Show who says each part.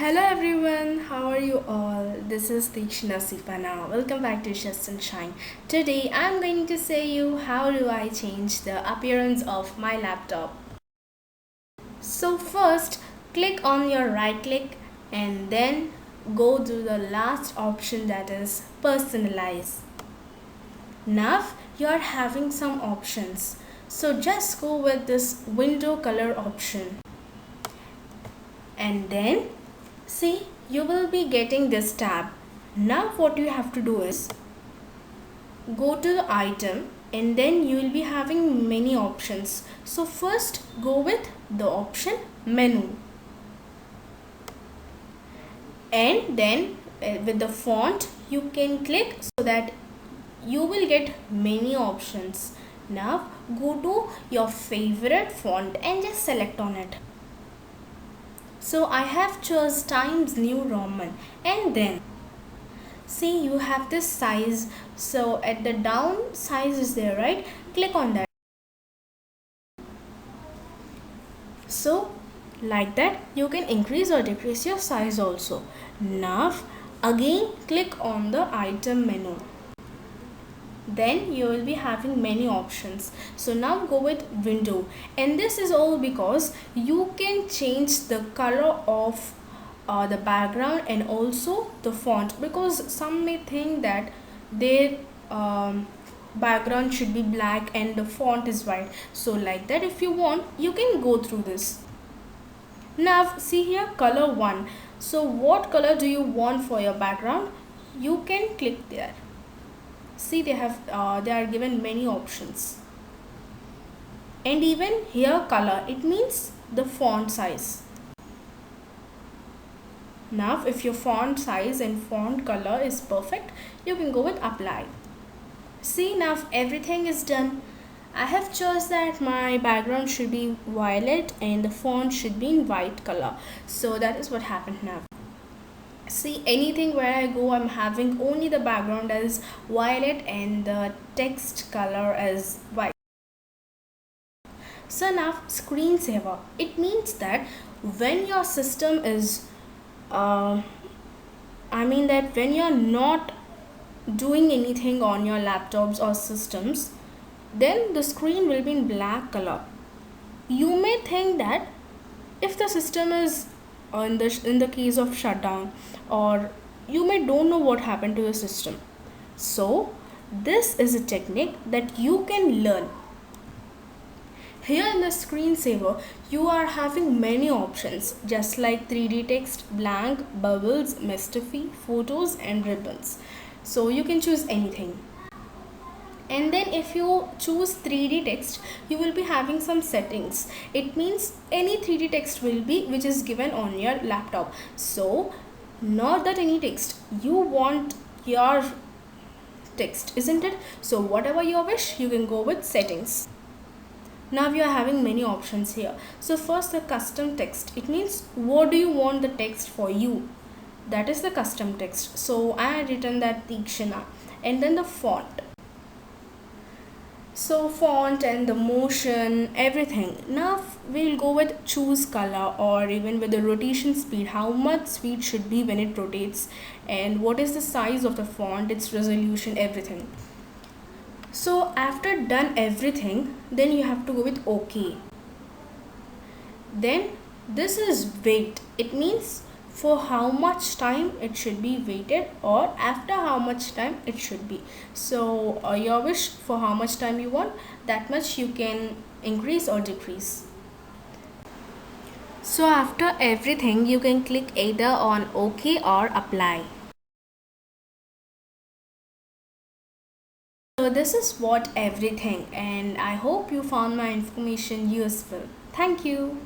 Speaker 1: Hello everyone, how are you all? This is Tikshna Sipana. Welcome back to Just and Shine. Today I'm going to say you how do I change the appearance of my laptop. So first click on your right click and then go to the last option, that is personalize. Now you are having some options. So just go with this window color option and then see, you will be getting this tab. Now what you have to do is go to the item and then you will be having many options. So first go with the option menu and then with the font you can click so that you will get many options. Now go to your favorite font and just select on it. So I have chose Times New Roman and then see you have this size. So at the down size is there, right? Click on that. So like that you can increase or decrease your size also. Now again click on the item menu. Then you will be having many options. So now go with window, and this is all because you can change the color of the background and also the font, because some may think that their background should be black and the font is white. So like that, if you want, you can go through this. Now see here, color 1. So what color do you want for your background? You can click there. See, they are given many options, and even here color, it means the font size. Now if your font size and font color is perfect, you can go with apply. See, now everything is done. I have chose that my background should be violet and the font should be in white color. So that is what happened now. See, anything where I go, I'm having only the background as violet and the text color as white. So now screensaver, it means that when your system is that when you're not doing anything on your laptops or systems, then the screen will be in black color. You may think that if the system is in the case of shutdown, or you may don't know what happened to your system. So this is a technique that you can learn. Here in the screensaver, you are having many options, just like 3D text, blank, bubbles, Mistafy, photos and ribbons. So you can choose anything. And then if you choose 3D text, you will be having some settings. It means any 3D text will be which is given on your laptop. So not that any text, you want your text, isn't it? So whatever you wish, you can go with settings. Now you are having many options here. So first, the custom text, it means what do you want the text for you, that is the custom text. So I had written that Tikshana, and then the font. So font and the motion, everything. Now we'll go with choose color, or even with the rotation speed, how much speed should be when it rotates, and what is the size of the font, its resolution, everything. So after done everything, then you have to go with OK. Then this is wait, it means for how much time it should be waited, or after how much time it should be. So your wish for how much time you want, that much you can increase or decrease. So after everything, you can click either on OK or apply. So this is what everything, and I hope you found my information useful. Thank you.